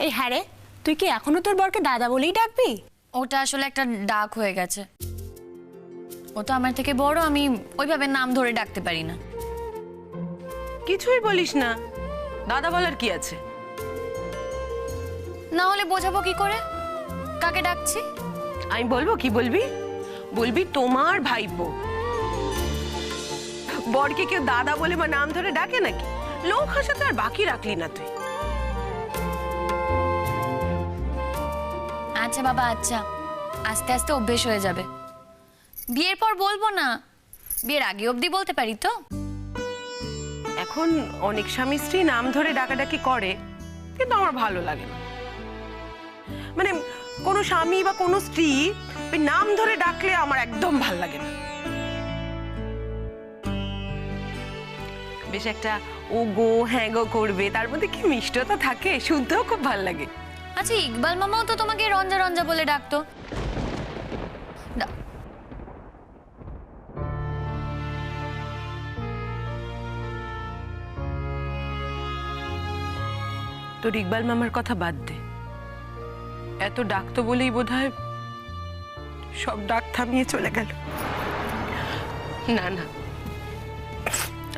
এই হ্যাঁ রে, তুই কি এখনো তোর বরকে দাদা বলেই ডাকবি? ওটা আসলে একটা ডাক হয়ে গেছে। ও তো আমার থেকে বড়, আমি ওইভাবে নাম ধরে ডাকতে পারি না। কিছুই বলিস না, দাদা বলার কি আছে? না হলে বোঝাবো কি করে কাকে ডাকছি? আমি বলবো, কি বলবি? বলবি তোমার ভাইপো। বরকে কেউ দাদা বলে বা নাম ধরে ডাকে নাকি? লোক হাসাতে আর বাকি রাখলি না তুই। আচ্ছা বাবা, আচ্ছা, আস্তে আস্তে অভ্যেস হয়ে যাবে। বিয়ের পর বলবো না, বিয়ের আগে অবধি বলতে পারি তো। এখন অনেক স্বামী স্ত্রী নাম ধরে ডাকাডাকি করে, কিন্তু আমার ভালো লাগে না। মানে কোনো স্বামী বা কোনো স্ত্রী নাম ধরে ডাকলে আমার একদম ভাল লাগে না। বেশ একটা ও গো হ্যাঁ গো করবে, তার মধ্যে কি মিষ্টতা থাকে, শুনতেও খুব ভাল লাগে। আচ্ছা, ইকবাল মামাও তো তোমাকে রঞ্জা রঞ্জা বলে ডাকতো। তোর ইকবাল মামার কথা বাদ দে, এত ডাকতো বলেই বোধহয় সব ডাক থামিয়ে চলে গেল। না না,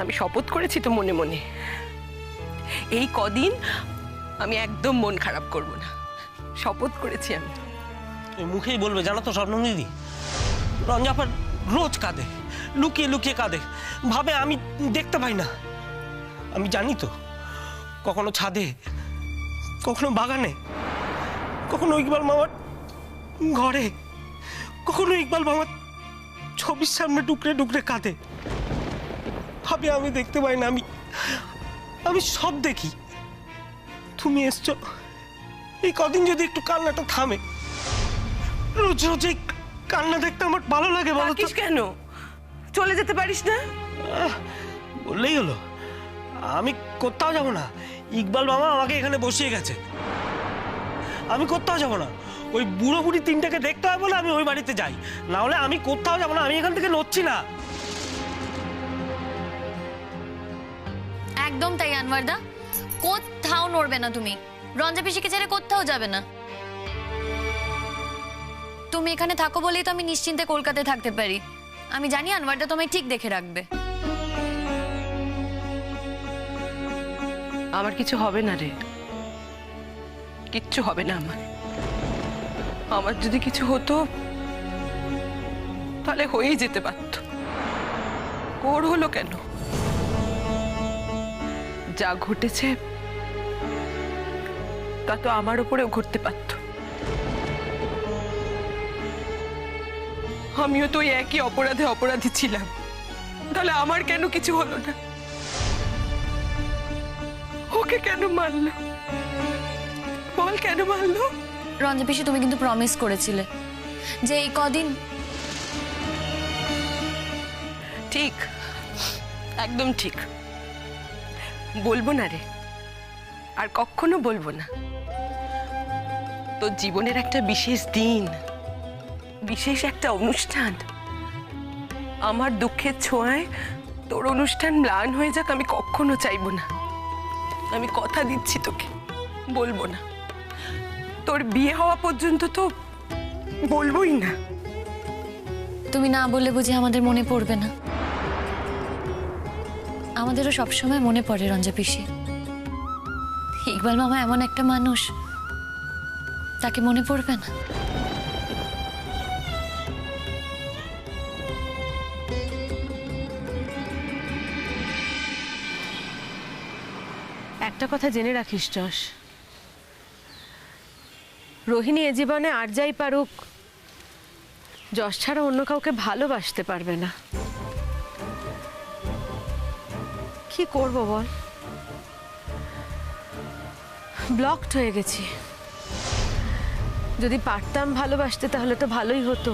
আমি শপথ করেছি তো মনে মনে, এই কদিন আমি একদম মন খারাপ করব না, শপথ করেছি আমি। মুখেই বলবে, জানো তো স্বপ্নম দিদি, রঞ্জাপার রোজ কাঁদে, লুকিয়ে লুকিয়ে কাঁদে, ভাবে আমি দেখতে পাই না। আমি জানি তো, কখনো ছাদে, কখনো বাগানে, কখনো ইকবাল মামার ঘরে, কখনো ইকবাল মামার ছবির সামনে ডুকরে ডুকরে কাঁদে, ভাবে আমি দেখতে পাই না। আমি সব দেখি। তুমি এসছো, এই কদিন যদি একটু কান্নাটা থামে। রোজ রোজ এই কান্না দেখতে আমার ভালো লাগে। বলো তো কেন চলে যেতে পারিস না? বললেই হলো, আমি কোথাও যাব না। ইকবাল মামা আমাকে এখানে বসিয়ে গেছে, আমি কোথাও যাব না। ওই বুড়ো বুড়ি তিনটাকে দেখতে হয় বলে আমি ওই বাড়িতে যাই, না হলে আমি কোথাও যাব না। আমি এখান থেকে নড়ছি না। একদম তাই আনোয়ারদা, কোথাও নড়বে না তুমি। রঞ্জা পিসিকে ছেড়ে কোথাও যাবে না। তুমি এখানে থাকো বলেই তো আমি নিশ্চিন্তে কলকাতায় থাকতে পারি। আমি জানি আনোয়ারদা তোমায় ঠিক দেখে রাখবে। আমার কিছু হবে না রে, কিচ্ছু হবে না আমার। আমার যদি কিছু হতো তাহলে হয়েই যেতে পারত। ওর হলো কেন? যা ঘটেছে তা তো আমার উপরেও ঘটতে পারত। আমিও তো একই অপরাধে অপরাধী ছিলাম, তাহলে আমার কেন কিছু হলো না? ওকে কেন মারলো বল, কেন মারলো? রঞ্জা পিসি, তুমি কিন্তু প্রমিস করেছিলে যে এই কদিন। ঠিক, একদম ঠিক। বলবো না রে, আর কখনো বলবো না। তোর জীবনের একটা বিশেষ দিন, বিশেষ একটা অনুষ্ঠান, আমার দুঃখের ছোঁয়ায় তোর অনুষ্ঠান ম্লান হয়ে যাক, আমি কখনো চাইবো না। আমি কথা দিচ্ছি তোকে, বলবো না। তোর বিয়ে হওয়া পর্যন্ত তো বলবোই না। তুমি না বললে বুঝি আমাদের মনে পড়বে না? আমাদেরও সবসময় মনে পড়ে রঞ্জা পিসি। ইকবাল মামা এমন একটা মানুষ, তাকে মনে পড়বে না? একটা কথা জেনে রাখিস যশ, রোহিণী এ জীবনে আর যাই পারুক, যশ ছাড়া অন্য কাউকে ভালোবাসতে পারবে না। কি করব বল, ব্লকড হয়ে গেছি। যদি পারতাম ভালোবাসতে তাহলে তো ভালোই হতো।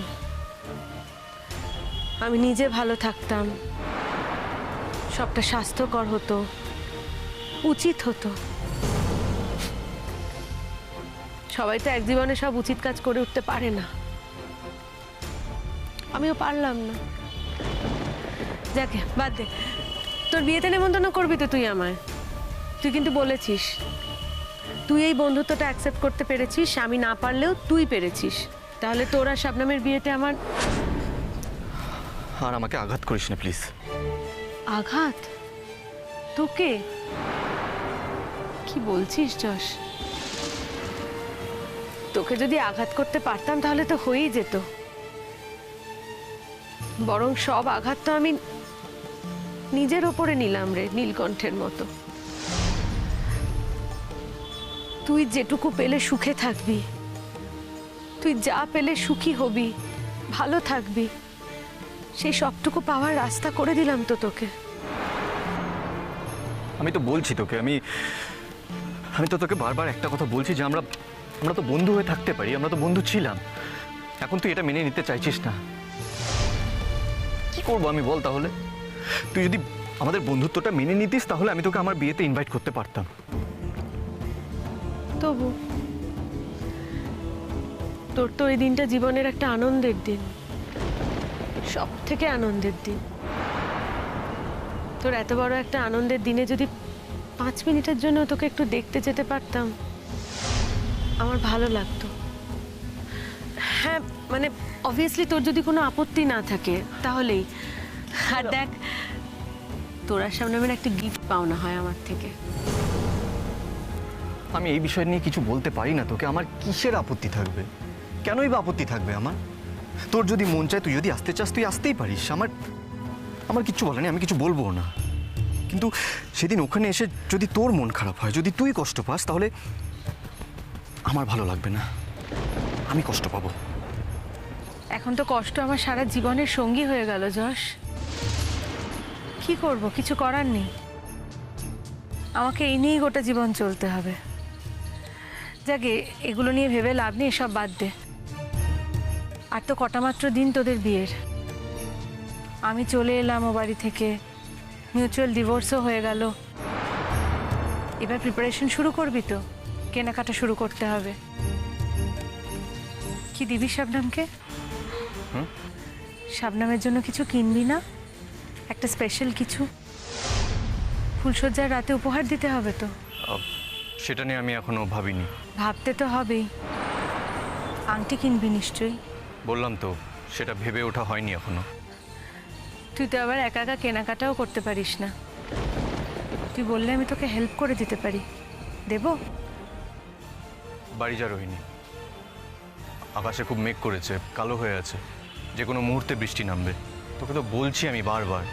আমি নিজে ভালো থাকতাম, সবটা স্বাস্থ্যকর হতো, উচিত হতো। সবাই তো এক জীবনে সব উচিত কাজ করে উঠতে পারে না, আমিও পারলাম না। যাকে বাদ দে, তোর বিয়েতে নেমন্তন্ন করবি তো তুই আমায়। তুই কিন্তু বলেছিস তুই এই বন্ধুত্বটা অ্যাকসেপ্ট করতে পেরেছিস, আমি না পারলেও তুই পেরেছিস, তাহলে তোর আর শাবনামের বিয়েতে আমার আর আমাকে আঘাত করিস না প্লিজ। আঘাত? তোকে? কি বলছিস যশ? তোকে যদি আঘাত করতে পারতাম তাহলে তো হয়েই যেত, বরং সব আঘাত তো আমি নিজের ওপরে নিলাম রে, নীলকণ্ঠের মতো। তুই যেটুকু পেলে সুখে থাকবি, তুই যা পেলে সুখী হবি, ভালো থাকবি, সেই সবটুকু পাওয়ার রাস্তা করে দিলাম তো তোকে। আমি তো বলছি তোকে, আমি তো তোকে বারবার একটা কথা বলছি যে আমরা তো বন্ধু হয়ে থাকতে পারি, আমরা তো বন্ধু ছিলাম। এখন তুই এটা মেনে নিতে চাইছিস না, কি করবো আমি বল? তাহলে তুই যদি আমাদের বন্ধুত্বটা মেনে নিতিস তাহলে আমি তোকে আমার বিয়েতে ইনভাইট করতে পারতাম। তবু তোর তো এই দিনটা জীবনের একটা আনন্দের দিন, সব থেকে আনন্দের দিন। তোর এত বড় একটা আনন্দের দিনে যদি 5 মিনিটের জন্য তোকে একটু দেখতে যেতে পারতাম, আমার ভালো লাগতো। হ্যাঁ মানে অবভিয়াসলি তোর যদি কোনো আপত্তি না থাকে তাহলেই। আর দেখ, তোর সামনে আমার একটা গিফট পাওনা হয় আমার থেকে। আমি এই বিষয় নিয়ে কিছু বলতে পারি না তোকে। আমার কিসের আপত্তি থাকবে? কেনই বা আপত্তি থাকবে আমার? তোর যদি মন চায়, তুই যদি আসতে চাস, তুই আসতেই পারিস। আমার কিচ্ছু বলে নেই, আমি কিছু বলবো না। কিন্তু সেদিন ওখানে এসে যদি তোর মন খারাপ হয়, যদি তুই কষ্ট পাস, তাহলে আমার ভালো লাগবে না, আমি কষ্ট পাবো। এখন তো কষ্ট আমার সারা জীবনের সঙ্গী হয়ে গেল যশ। কি করব, কিছু করার নেই, আমাকে এই নিয়েই গোটা জীবন চলতে হবে। যাকে এগুলো নিয়ে ভেবে লাভ নেই, এসব বাদ দে। আর তো কটা মাত্র দিন তোদের বিয়ের। আমি চলে এলাম ও বাড়ি থেকে, মিউচুয়াল ডিভোর্সও হয়ে গেল। এবার প্রিপারেশন শুরু করবি তো? কেনাকাটা শুরু করতে হবে। কি দিবি শাবনামকে? শাবনামের জন্য কিছু কিনবি না? একটা স্পেশাল কিছু ফুলসজ্জার রাতে উপহার দিতে হবে তো। সেটা নিয়ে আমি এখনো ভাবিনি। ভাবতে তো হবেই। আংটি কিনবি নিশ্চয়ই। বললাম তো, সেটা ভেবে ওঠা হয়নি এখনো। তুই তো আবার একা একা কেনাকাটাও করতে পারিস না। তুই বললে আমি তোকে হেল্প করে দিতে পারি। দেব? বাড়ি যা রোহিণী, আকাশে খুব মেঘ করেছে, কালো হয়ে আছে, যে কোনো মুহূর্তে বৃষ্টি নামবে। তোকে তো বলছি আমি বারবার,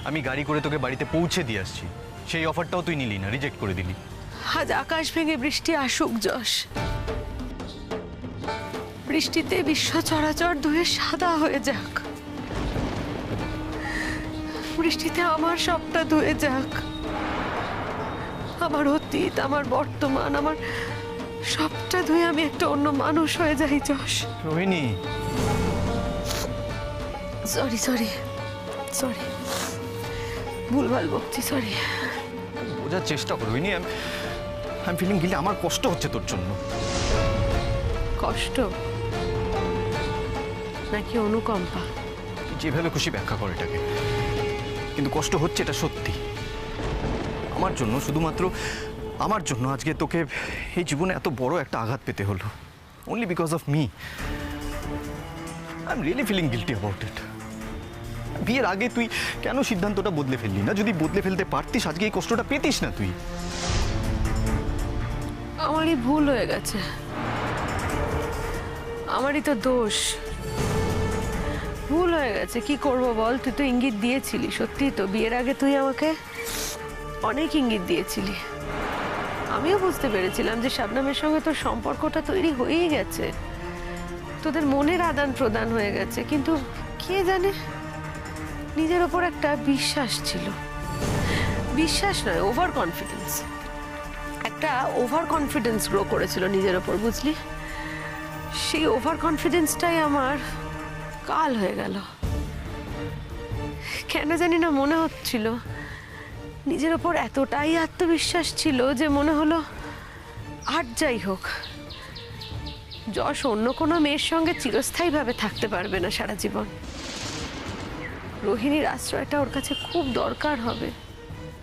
আমি গাড়ি করে তোকে বাড়িতে পৌঁছে দিয়ে আসছি। সেই অফারটাও তুই নিলি না, রিজেক্ট করে দিলি। আজ আকাশ ভেঙে বৃষ্টি আসুক যশ, বৃষ্টিতে বিশ্ব চরাচর ধুয়ে সাদা হয়ে যাক, বৃষ্টিতে আমার সবটা ধুয়ে যাক, আমার অতীত, আমার বর্তমান, আমার সবটা ধুয়ে আমি একটা অন্য মানুষ হয়ে যাই Yash. Rohini, sorry sorry sorry, ভুলভাল বকছি, সরি। বোঝার চেষ্টা করো Rohini, I am feeling guilty. আমার কষ্ট হচ্ছে তোর জন্য। কষ্ট নাকি অনুকম্পা? তুই যেভাবে খুশি ব্যাখ্যা কর এটাকে, কিন্তু কষ্ট হচ্ছে, এটা সত্যি। আমার জন্য, শুধুমাত্র আমার জন্য আজকে তোকে এই জীবনে এত বড় একটা আঘাত পেতে হলো, only because of me. I am really feeling guilty about it. বিয়ের আগে তুই কেন সিদ্ধান্তটা বদলে ফেললি না? যদি বদলে ফেলতে পারতিস, আজকে এই কষ্টটা পেতিস না তুই। আমারই ভুল হয়ে গেছে, আমারই তো দোষ। ভুল হয়ে গেছে, কি করব বল? তুই তো ইঙ্গিত দিয়েছিলি, সত্যি তো বিয়ের আগে তুই আমাকে অনেক ইঙ্গিত দিয়েছিলি। আমিও বুঝতে পেরেছিলাম যে শাবনামের সঙ্গে তোর সম্পর্কটা তৈরি হয়েই গেছে, তোদের মনের আদান প্রদান হয়ে গেছে। কিন্তু কে জানে, নিজের ওপর একটা বিশ্বাস ছিল, বিশ্বাস নয়, ওভার কনফিডেন্স। একটা ওভার কনফিডেন্স গ্রো করেছিল নিজের ওপর, বুঝলি? সেই ওভার কনফিডেন্সটাই আমার কাল হয়ে গেল। কেন জানি না মনে হচ্ছিল নিজের ওপর এতটাই আত্মবিশ্বাস ছিল যে মনে হলো আর যাই হোক, যশ অন্য কোনো মেয়ের সঙ্গে চিরস্থায়ীভাবে থাকতে পারবে না সারা জীবন। রোহিণীর আশ্রয়টা ওর কাছে খুব দরকার হবে,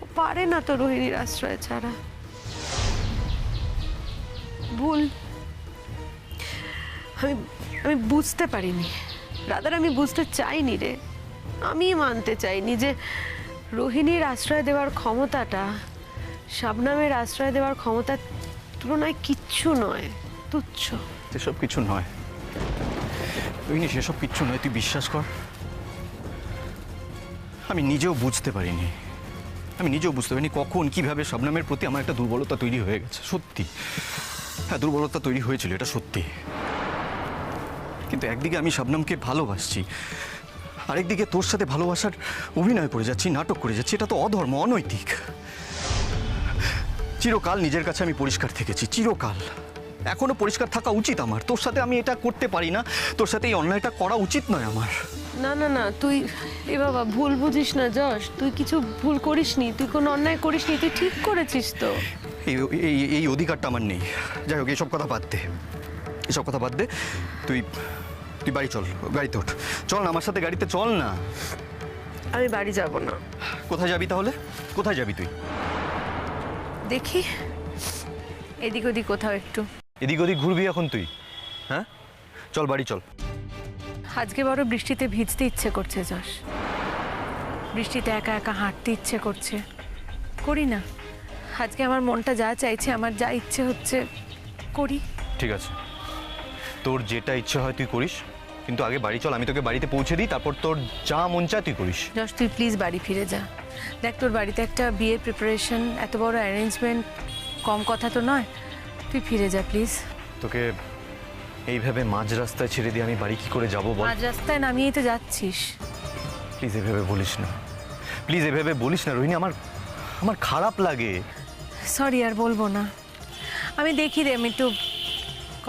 ও পারে না তো রোহিণীর আশ্রয় ছাড়া। ভুল। আমি আমি বুঝতে পারিনি, রাদার আমি বুঝতে চাইনি রে। আমি মানতে চাইনি যে রোহিণীর আশ্রয় দেওয়ার ক্ষমতাটা শাবনামের আশ্রয় দেওয়ার ক্ষমতার তুলনায় কিচ্ছু নয়, তুচ্ছ। সেসব কিছু নয় রোহিণী, সেসব কিচ্ছু নয়, তুই বিশ্বাস কর। আমি নিজেও বুঝতে পারিনি, কখন কিভাবে শাবনামের প্রতি আমার একটা দুর্বলতা তৈরি হয়ে গেছে। সত্যি হ্যাঁ, দুর্বলতা তৈরি হয়েছিল, এটা সত্যি। কিন্তু একদিকে আমি শাবনামকে ভালোবাসছি, আরেকদিকে তোর সাথে ভালোবাসার অভিনয় করে যাচ্ছি, নাটক করে যাচ্ছি। এটা তো অধর্ম, অনৈতিক। চিরকাল নিজের কাছে আমি পরিষ্কার থেকেছি, চিরকাল। এখনো পরিষ্কার থাকা উচিত আমার। তোর সাথে আমি এটা করতে পারি না, তোর সাথে এই অন্যায়টা করা উচিত নয় আমার। না না না, তুই এ বাবা ভুল বুঝিস না যশ। তুই কিছু ভুল করিসনি, তুই কোনো অন্যায় করিসনি, তুই ঠিক করেছিস তো। এই অধিকারটা আমার নেই। যাই হোক, এসব কথা বাদ দে, এসব কথা বাদ দে। তুই তুই বাড়ি চল, গাড়িতে ওঠ। চল না আমার সাথে, গাড়িতে চল না। আমি বাড়ি যাব না। কোথায় যাবি তাহলে? কোথায় যাবি তুই? দেখি এদিক ওদিক কোথাও একটু। এদিক ওদিক ঘুরবি এখন তুই? হ্যাঁ, চল বাড়ি চল। আজকে বড় বৃষ্টিতে ভিজতে ইচ্ছে করছে যশ। বৃষ্টিতে একা একা হাঁটতে ইচ্ছে করছে, করি না? আজকে আমার মনটা যা চাইছে, আমার যা ইচ্ছে হচ্ছে করি। ঠিক আছে, তোর যেটা ইচ্ছে হয় তুই করিস, কিন্তু আগে বাড়ি চল। আমি তোকে বাড়িতে পৌঁছে দিই, তারপর তোর যা মন চায় তুই করিস। যশ তুই প্লিজ বাড়ি ফিরে যা। দেখ তোর বাড়িতে একটা বিয়ের প্রিপারেশন, এত বড় অ্যারেঞ্জমেন্ট কম কথা তো নয়। তুই ফিরে যা প্লিজ। তোকে এইভাবে মাঝ রাস্তায় ছেড়ে দিয়ে আমি বাড়ি কি করে যাবো বল? আজ রাস্তায় নামিয়েই তো যাচ্ছিস। প্লিজ এভাবে বলিস না, প্লিজ এভাবে বলিস না রোহিণী। আমার খারাপ লাগে। সরি, আর বলবো না। আমি দেখি রে, আমি একটু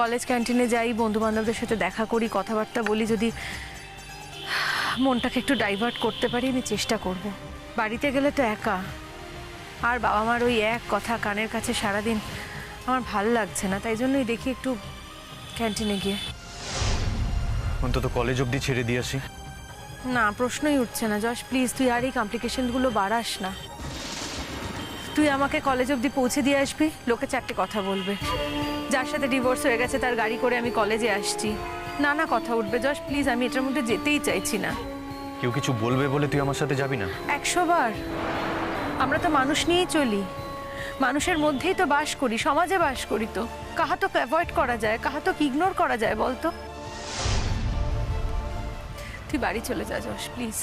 কলেজ ক্যান্টিনে যাই, বন্ধু বান্ধবদের সাথে দেখা করি, কথাবার্তা বলি। যদি মনটাকে একটু ডাইভার্ট করতে পারি আমি চেষ্টা করব। বাড়িতে গেলে তো একা, আর বাবা মার ওই এক কথা কানের কাছে সারাদিন আমার ভাল লাগছে না। তাই জন্যই দেখি একটু ক্যান্টিনে গিয়ে অন্তত কলেজ অবধি ছেড়ে দিয়ে আসি। না, প্রশ্নই উঠছে না যশ। প্লিজ তুই আর এই কমপ্লিকেশনগুলো বাড়াস না। তুই আমাকে কলেজ অবধি পৌঁছে দিয়ে আসবি, লোকে চারটে কথা বলবে। যার সাথে ডিভোর্স হয়ে গেছে তার গাড়ি করে আমি কলেজে আসছি, নানা কথা উঠবে। যশ প্লিজ, আমি এটার মধ্যে যেতেই চাইছি না। কেউ কিছু বলবে বলে তুই আমার সাথে যাবি না? 100 বার। আমরা তো মানুষ নিয়েই চলি, মানুষের মধ্যেই তো বাস করি, সমাজে বাস করি। তো কাহা তো অ্যাভয়েড করা যায়, কাহা তো ইগনোর করা যায় বলতো? তুই বাড়ি চলে যা যশ প্লিজ,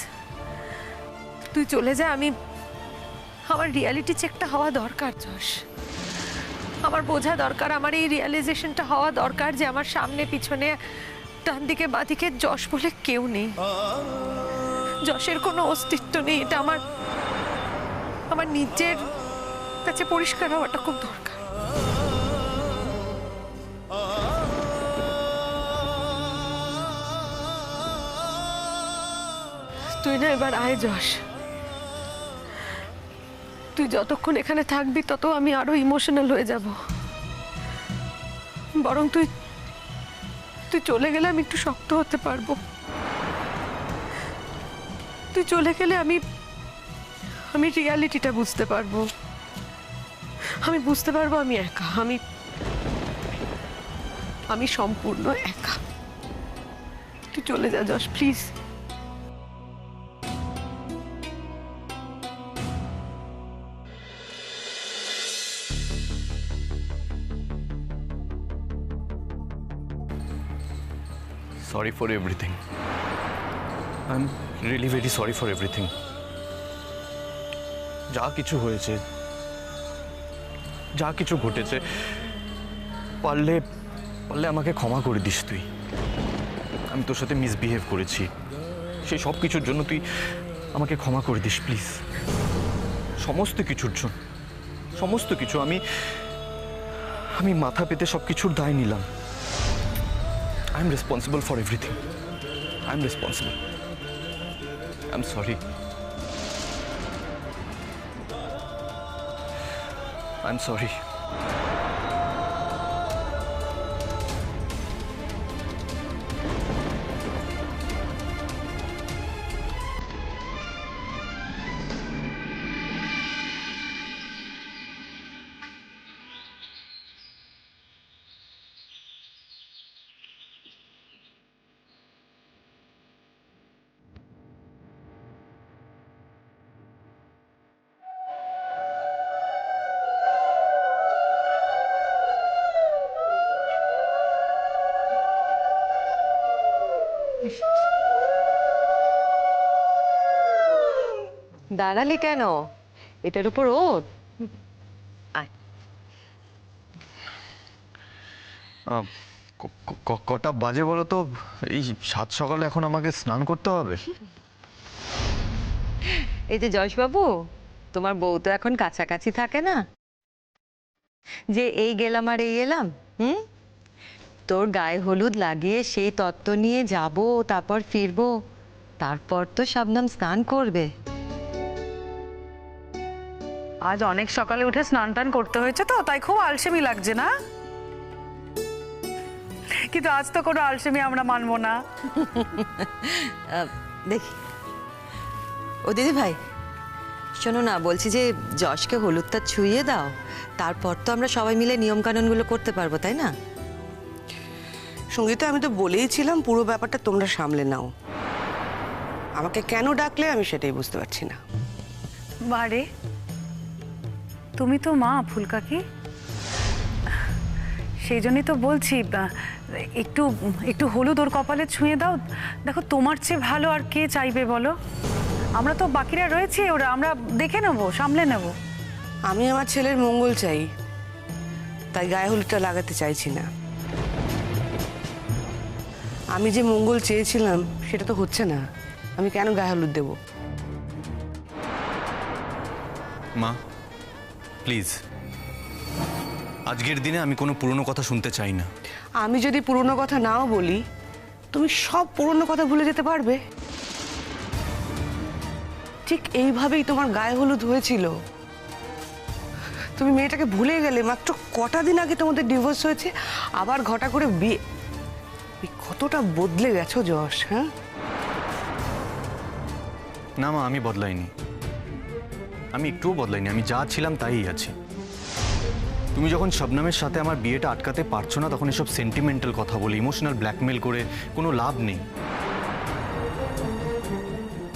তুই চলে যা। আমার রিয়ালিটি চেকটা হওয়া দরকার যশ। আমার বোঝা দরকার, আমার এই রিয়ালাইজেশনটা হওয়া দরকার যে আমার সামনে পিছনে ডান দিকে বাঁ দিকে যশ বলে কেউ নেই, যশের কোনো অস্তিত্ব নেই। এটা আমার নিজের কাছে পরিষ্কার হওয়াটা খুব দরকার। তুই না এবার আয় যশ। তুই যতক্ষণ এখানে থাকবি তত আমি আরো ইমোশনাল হয়ে যাব। বরং তুই চলে গেলে আমি একটু শক্ত হতে পারবো। তুই চলে গেলে আমি রিয়ালিটিটা বুঝতে পারবো। আমি বুঝতে পারবো আমি একা, আমি সম্পূর্ণ একা। তুই চলে যা যশ please. Sorry for everything. I'm really very sorry for everything. যা কিছু হয়েছে, যা কিছু ঘটেছে, পারলে আমাকে ক্ষমা করে দিস তুই। আমি তোর সাথে মিসবিহেভ করেছি, সেই সব কিছুর জন্য তুই আমাকে ক্ষমা করে দিস প্লিজ। সমস্ত কিছুর জন্য, সমস্ত কিছু আমি মাথা পেতে সব কিছুর দায় নিলাম। I'm responsible for everything. I'm responsible. I'm sorry. I'm sorry. দাঁড়ালি কেন? এটার উপর ওঠ। আয়। কটা বাজে বলো তো? এই সাত সকালে এখন আমাকে স্নান করতে হবে? এই যে যশবাবু, তোমার বউ তো এখন কাছাকাছি থাকে না, যে এই গেলাম আর এই এলাম। তোর গায়ে হলুদ লাগিয়ে সেই তত্ত্ব নিয়ে যাব, তারপর ফিরবো, তারপর তো শবনম স্নান করবে। আজ অনেক সকালে উঠে স্নান টান করতে হয়েছে, তো তাই খুব আলসেমি লাগছে না? কিন্তু আজ তো কোনো আলসেমি আমরা মানবো না। দেখি ও দিদি ভাই, শোনো না, বলছি যে যশকে হলুদটা ছুঁয়ে দাও, তারপর তো আমরা সবাই মিলে নিয়ম কানুনগুলো করতে পারবো, তাই না? সঙ্গীতা, আমি তো বলেইছিলাম পুরো ব্যাপারটা তোমরা সামলে নাও। আমাকে কেন ডাকলে আমি সেটাই বুঝতে পারছি না। বারে, তুমি তো মা ফুলকাকি, সেই জন্যই তো বলছি একটু একটু হলুদ ওর কপালে ছুঁয়ে দাও। দেখো, তোমার চেয়ে ভালো আর কে চাইবে বলো? আমরা তো বাকিরা রয়েছি, ওরা আমরা দেখে নেবো, সামলে নেবো। আমি আমার ছেলের মঙ্গল চাই, তাই গায়ে হলুদটা লাগাতে চাইছি না। আমি যে মঙ্গল চেয়েছিলাম সেটা তো হচ্ছে না, আমি কেন গায়ে হলুদ দেব? মা প্লিজ, আজকের দিনে আমি কোনো পুরনো কথা শুনতে চাই না। আমি যদি পুরনো কথা নাও বলি, তুমি সব পুরনো কথা ভুলে যেতে পারবে। ঠিক এইভাবেই তোমার গায়ে হলুদ হয়েছিল, তুমি মেয়েটাকে ভুলে গেলে। মাত্র কটা দিন আগে তোমাদের ডিভোর্স হয়েছে, আবার ঘটা করে বিয়ে। কতটা বদলে গেছো যশ, হ্যাঁ? না মা, আমি বদলাইনি, আমি একটুও বদলাইনি, আমি যা ছিলাম তাই আছি। তুমি যখন শবনমের সাথে আমার বিয়েটা আটকাতে পারছো না, তখন এসব সেন্টিমেন্টাল কথা বলে, ইমোশনাল ব্ল্যাকমেল করে কোনো লাভ নেই।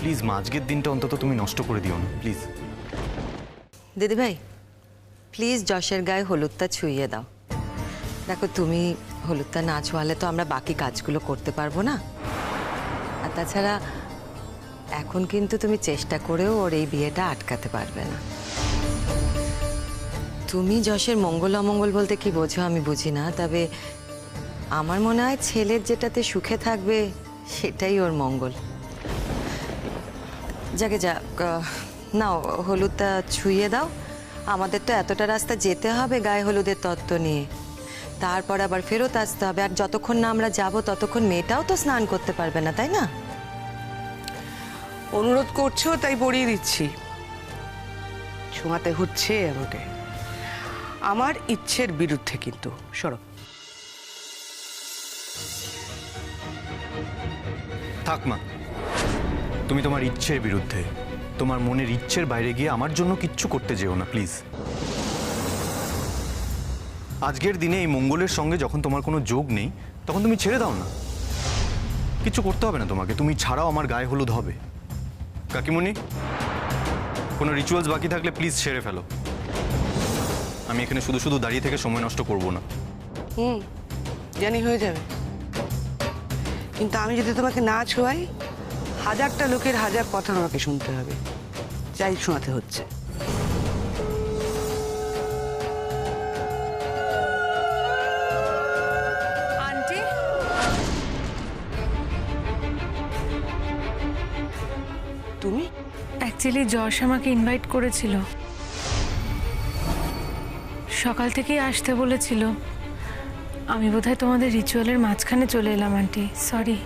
প্লিজ মা, আজকের দিনটা অন্তত তুমি নষ্ট করে দিও না, প্লিজ। দিদি ভাই, প্লিজ যশের গায়ে হলুদটা ছুঁয়ে দাও। দেখো, তুমি হলুদটা না ছোঁয়ালে তো আমরা বাকি কাজগুলো করতে পারবো না। আর তাছাড়া এখন কিন্তু তুমি চেষ্টা করেও ওর এই বিয়েটা আটকাতে পারবে না। তুমি যশের মঙ্গল অমঙ্গল বলতে কি বোঝো আমি বুঝি না, তবে আমার মনে হয় ছেলের যেটাতে সুখে থাকবে সেটাই ওর মঙ্গল। যাকে যাক, নাও হলুদটা ছুঁয়ে দাও। আমাদের তো এতটা রাস্তা যেতে হবে গায়ে হলুদের তত্ত্ব নিয়ে, তারপর আবার ফেরত আসতে হবে। আর যতক্ষণ না আমরা যাব ততক্ষণ মেয়েটাও তো স্নান করতে পারবে না, তাই না? অনুরোধ করছো তাই পড়িয়ে দিচ্ছি। ছোঁয়াতে হচ্ছে আমাকে, আমার ইচ্ছের বিরুদ্ধে কিন্তু। সরো। থাক মা, তুমি তোমার ইচ্ছের বিরুদ্ধে, তোমার মনের ইচ্ছের বাইরে গিয়ে আমার জন্য কিচ্ছু করতে যেও না, প্লিজ। আজকের দিনে এই মঙ্গলের সঙ্গে যখন তোমার কোনো যোগ নেই, তখন তুমি ছেড়ে দাও না। কিছু করতে হবে না তোমাকে, তুমি ছাড়াও আমার গায়ে হলুদ হবে। কাকিমণি, কোনো রিচুয়ালস বাকি থাকলে প্লিজ সেরে ফেলো। আমি এখানে শুধু শুধু দাঁড়িয়ে থেকে সময় নষ্ট করব না। জানি হয়ে যাবে, কিন্তু আমি যদি তোমাকে না ছোঁয়াই, হাজারটা লোকের হাজার কথা আমাকে শুনতে হবে, যাই শোনাতে হচ্ছে। আন্টি, তুমি অ্যাকচুয়ালি যশ আমাকে ইনভাইট করেছিল, সকাল থেকেই আসতে বলেছিল। আমি বোধহয় তোমাদের রিচুয়ালের মাঝখানে চলে এলাম আন্টি, সরি।